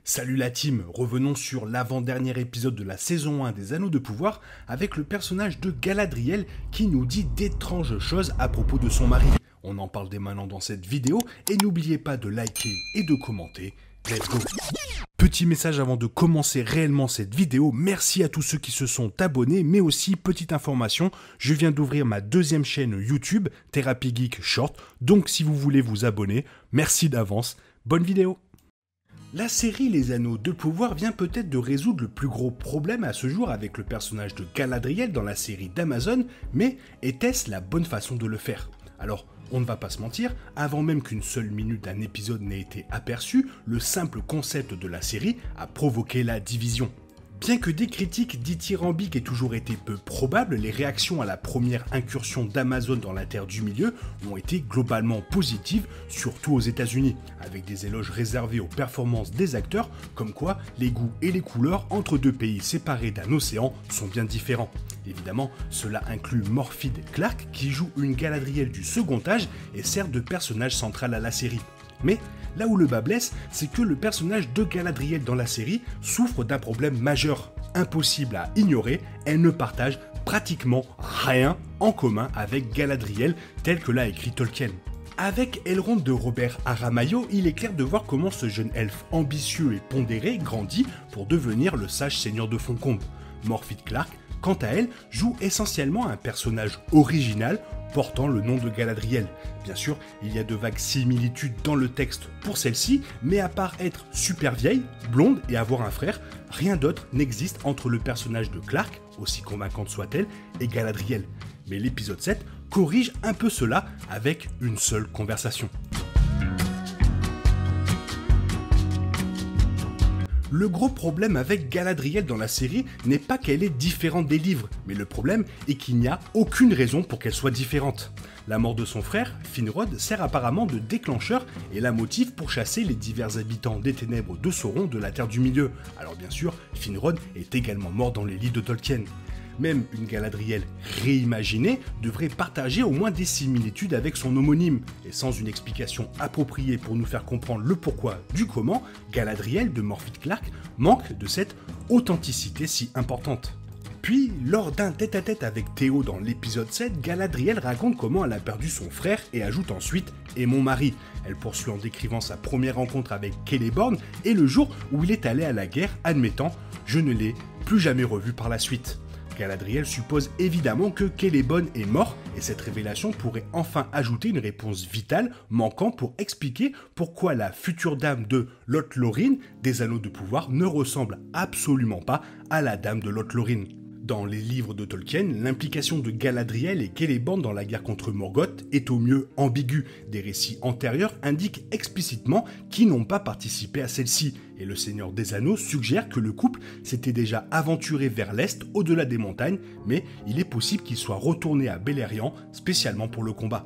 Salut la team, revenons sur l'avant-dernier épisode de la saison 1 des Anneaux de Pouvoir avec le personnage de Galadriel qui nous dit d'étranges choses à propos de son mari. On en parle dès maintenant dans cette vidéo et n'oubliez pas de liker et de commenter. Let's go! Petit message avant de commencer réellement cette vidéo, merci à tous ceux qui se sont abonnés, mais aussi, petite information, je viens d'ouvrir ma deuxième chaîne YouTube, Thérapie Geek Short, donc si vous voulez vous abonner, merci d'avance, bonne vidéo! La série Les Anneaux de Pouvoir vient peut-être de résoudre le plus gros problème à ce jour avec le personnage de Galadriel dans la série d'Amazon, mais était-ce la bonne façon de le faire? Alors, on ne va pas se mentir, avant même qu'une seule minute d'un épisode n'ait été aperçue, le simple concept de la série a provoqué la division. Bien que des critiques dithyrambiques aient toujours été peu probables, les réactions à la première incursion d'Amazon dans la Terre du Milieu ont été globalement positives, surtout aux États-Unis, avec des éloges réservés aux performances des acteurs, comme quoi les goûts et les couleurs entre deux pays séparés d'un océan sont bien différents. Évidemment, cela inclut Morfydd Clark qui joue une Galadriel du second âge et sert de personnage central à la série. Mais là où le bas blesse, c'est que le personnage de Galadriel dans la série souffre d'un problème majeur. Impossible à ignorer, elle ne partage pratiquement rien en commun avec Galadriel tel que l'a écrit Tolkien. Avec Elrond de Robert Aramayo, il est clair de voir comment ce jeune elfe ambitieux et pondéré grandit pour devenir le sage seigneur de Foncombe. Morfydd Clark, quant à elle, joue essentiellement un personnage original portant le nom de Galadriel. Bien sûr, il y a de vagues similitudes dans le texte pour celle-ci, mais à part être super vieille, blonde et avoir un frère, rien d'autre n'existe entre le personnage de Clark, aussi convaincante soit-elle, et Galadriel. Mais l'épisode 7 corrige un peu cela avec une seule conversation. Le gros problème avec Galadriel dans la série n'est pas qu'elle est différente des livres, mais le problème est qu'il n'y a aucune raison pour qu'elle soit différente. La mort de son frère, Finrod, sert apparemment de déclencheur et la motive pour chasser les divers habitants des ténèbres de Sauron de la Terre du Milieu. Alors bien sûr, Finrod est également mort dans les livres de Tolkien. Même une Galadriel réimaginée devrait partager au moins des similitudes avec son homonyme. Et sans une explication appropriée pour nous faire comprendre le pourquoi du comment, Galadriel de Morfydd Clark manque de cette authenticité si importante. Puis, lors d'un tête-à-tête avec Théo dans l'épisode 7, Galadriel raconte comment elle a perdu son frère et ajoute ensuite « et mon mari ». Elle poursuit en décrivant sa première rencontre avec Celeborn et le jour où il est allé à la guerre, admettant « je ne l'ai plus jamais revu par la suite ». Galadriel suppose évidemment que Celeborn est mort et cette révélation pourrait enfin ajouter une réponse vitale manquant pour expliquer pourquoi la future dame de Lothlórien des Anneaux de Pouvoir ne ressemble absolument pas à la dame de Lothlórien. Dans les livres de Tolkien, l'implication de Galadriel et Celeborn dans la guerre contre Morgoth est au mieux ambiguë. Des récits antérieurs indiquent explicitement qu'ils n'ont pas participé à celle-ci, et le Seigneur des Anneaux suggère que le couple s'était déjà aventuré vers l'est, au-delà des montagnes, mais il est possible qu'il soit retourné à Beleriand, spécialement pour le combat.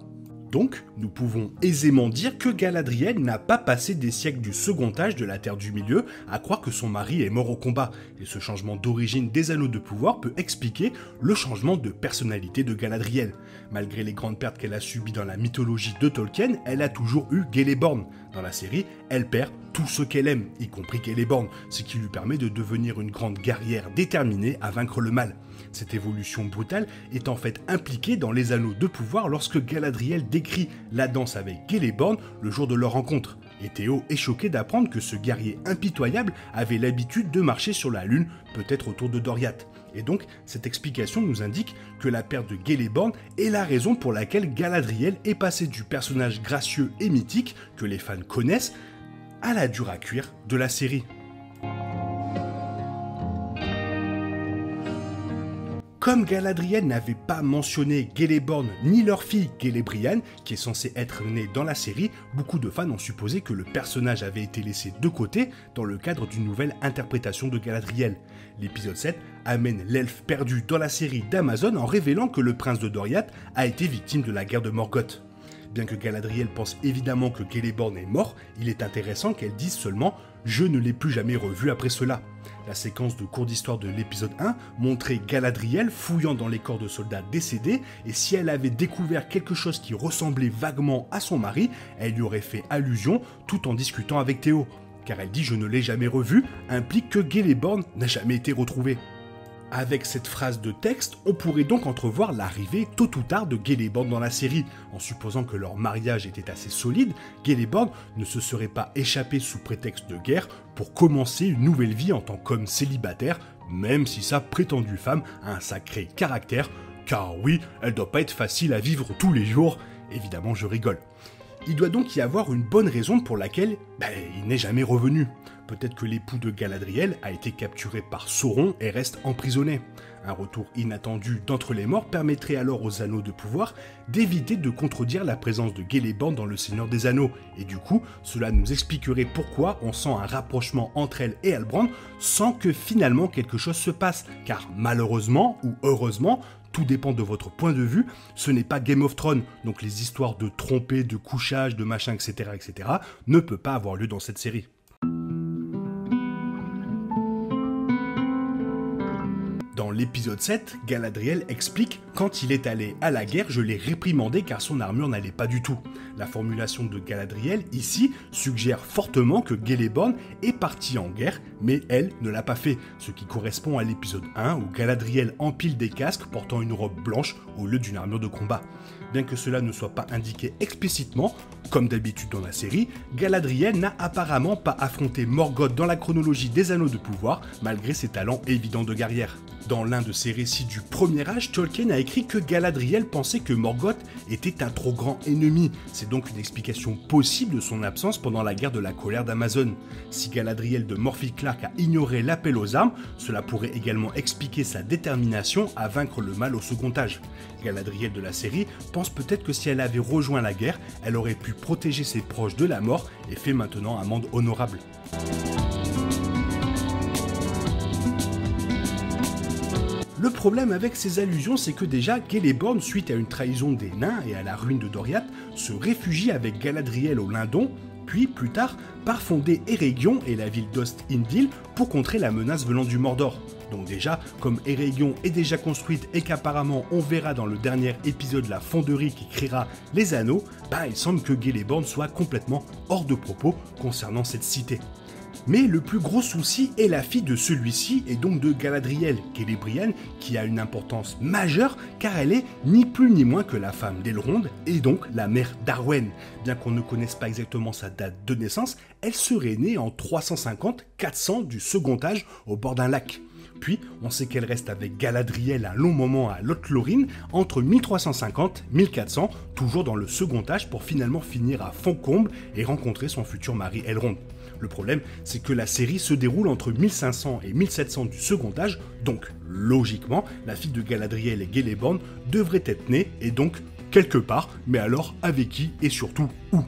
Donc, nous pouvons aisément dire que Galadriel n'a pas passé des siècles du second âge de la Terre du Milieu à croire que son mari est mort au combat, et ce changement d'origine des Anneaux de Pouvoir peut expliquer le changement de personnalité de Galadriel. Malgré les grandes pertes qu'elle a subies dans la mythologie de Tolkien, elle a toujours eu Celeborn. Dans la série, elle perd tout ce qu'elle aime, y compris Celeborn, ce qui lui permet de devenir une grande guerrière déterminée à vaincre le mal. Cette évolution brutale est en fait impliquée dans les Anneaux de Pouvoir lorsque Galadriel décrit la danse avec Celeborn le jour de leur rencontre. Et Théo est choqué d'apprendre que ce guerrier impitoyable avait l'habitude de marcher sur la lune, peut-être autour de Doriath. Et donc, cette explication nous indique que la perte de Celeborn est la raison pour laquelle Galadriel est passée du personnage gracieux et mythique que les fans connaissent à la dure à cuire de la série. Comme Galadriel n'avait pas mentionné Celeborn ni leur fille Celebrian, qui est censée être née dans la série, beaucoup de fans ont supposé que le personnage avait été laissé de côté dans le cadre d'une nouvelle interprétation de Galadriel. L'épisode 7 amène l'elfe perdu dans la série d'Amazon en révélant que le prince de Doriath a été victime de la guerre de Morgoth. Bien que Galadriel pense évidemment que Celeborn est mort, il est intéressant qu'elle dise seulement « je ne l'ai plus jamais revu après cela ». La séquence de cours d'histoire de l'épisode 1 montrait Galadriel fouillant dans les corps de soldats décédés et si elle avait découvert quelque chose qui ressemblait vaguement à son mari, elle y aurait fait allusion tout en discutant avec Théo. car elle dit « je ne l'ai jamais revu » implique que Celeborn n'a jamais été retrouvé. Avec cette phrase de texte, on pourrait donc entrevoir l'arrivée tôt ou tard de Celeborn dans la série. En supposant que leur mariage était assez solide, Celeborn ne se serait pas échappé sous prétexte de guerre pour commencer une nouvelle vie en tant qu'homme célibataire, même si sa prétendue femme a un sacré caractère, car oui, elle doit pas être facile à vivre tous les jours. Évidemment, je rigole. Il doit donc y avoir une bonne raison pour laquelle il n'est jamais revenu. Peut-être que l'époux de Galadriel a été capturé par Sauron et reste emprisonné. Un retour inattendu d'entre les morts permettrait alors aux Anneaux de pouvoir d'éviter de contredire la présence de Celeborn dans le Seigneur des Anneaux. Et du coup, cela nous expliquerait pourquoi on sent un rapprochement entre elle et Halbrand sans que finalement quelque chose se passe. Car malheureusement ou heureusement, tout dépend de votre point de vue, ce n'est pas Game of Thrones, donc les histoires de tromper, de couchage, de machin, etc., ne peut pas avoir lieu dans cette série. Dans l'épisode 7, Galadriel explique « Quand il est allé à la guerre, je l'ai réprimandé car son armure n'allait pas du tout ». La formulation de Galadriel, ici, suggère fortement que Celeborn est parti en guerre, mais elle ne l'a pas fait, ce qui correspond à l'épisode 1 où Galadriel empile des casques portant une robe blanche au lieu d'une armure de combat. Bien que cela ne soit pas indiqué explicitement, comme d'habitude dans la série, Galadriel n'a apparemment pas affronté Morgoth dans la chronologie des Anneaux de pouvoir, malgré ses talents évidents de guerrière. Dans l'un de ses récits du Premier Âge, Tolkien a écrit que Galadriel pensait que Morgoth était un trop grand ennemi. C'est donc une explication possible de son absence pendant la guerre de la colère d'Amazon. Si Galadriel de Morphy Clark a ignoré l'appel aux armes, cela pourrait également expliquer sa détermination à vaincre le mal au second âge. Galadriel de la série pense peut-être que si elle avait rejoint la guerre, elle aurait pu protéger ses proches de la mort et fait maintenant amende honorable. Le problème avec ces allusions, c'est que déjà, Celeborn, suite à une trahison des nains et à la ruine de Doriath, se réfugie avec Galadriel au Lindon, puis, plus tard, part fonder Eregion et la ville d'Ost-Indil pour contrer la menace venant du Mordor. Donc déjà, comme Eregion est déjà construite et qu'apparemment on verra dans le dernier épisode la fonderie qui créera les anneaux, il semble que Celeborn soit complètement hors de propos concernant cette cité. Mais le plus gros souci est la fille de celui-ci et donc de Galadriel, Celebriane, qui a une importance majeure car elle est ni plus ni moins que la femme d'Elrond et donc la mère d'Arwen. Bien qu'on ne connaisse pas exactement sa date de naissance, elle serait née en 350-400 du second âge au bord d'un lac. Puis, on sait qu'elle reste avec Galadriel un long moment à Lothlórien, entre 1350 et 1400, toujours dans le second âge pour finalement finir à Foncombe et rencontrer son futur mari Elrond. Le problème, c'est que la série se déroule entre 1500 et 1700 du second âge, donc logiquement, la fille de Galadriel et Celeborn devrait être née, et donc quelque part, mais alors avec qui et surtout où ?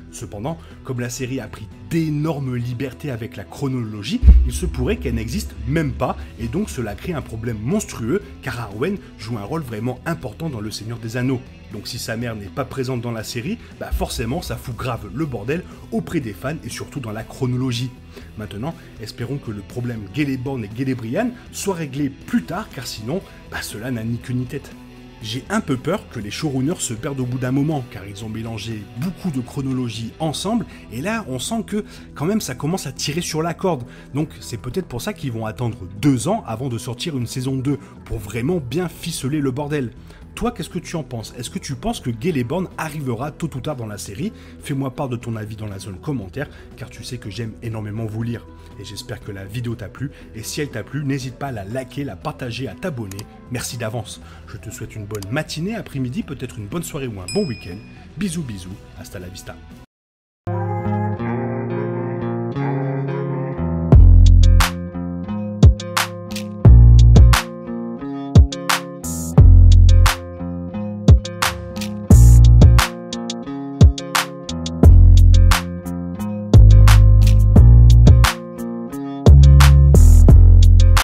Cependant, comme la série a pris d'énormes libertés avec la chronologie, il se pourrait qu'elle n'existe même pas, et donc cela crée un problème monstrueux, car Arwen joue un rôle vraiment important dans Le Seigneur des Anneaux. Donc si sa mère n'est pas présente dans la série, forcément ça fout grave le bordel auprès des fans et surtout dans la chronologie. Maintenant, espérons que le problème Celeborn et Celebriane soit réglé plus tard, car sinon, cela n'a ni queue ni tête. J'ai un peu peur que les showrunners se perdent au bout d'un moment, car ils ont mélangé beaucoup de chronologies ensemble, et là on sent que quand même ça commence à tirer sur la corde. Donc c'est peut-être pour ça qu'ils vont attendre 2 ans avant de sortir une saison 2, pour vraiment bien ficeler le bordel. Toi, qu'est-ce que tu en penses ? Est-ce que tu penses que Celeborn arrivera tôt ou tard dans la série ? Fais-moi part de ton avis dans la zone commentaire, car tu sais que j'aime énormément vous lire. Et j'espère que la vidéo t'a plu, et si elle t'a plu, n'hésite pas à la liker, la partager, à t'abonner. Merci d'avance. Je te souhaite une bonne matinée, après-midi, peut-être une bonne soirée ou un bon week-end. Bisous bisous, hasta la vista.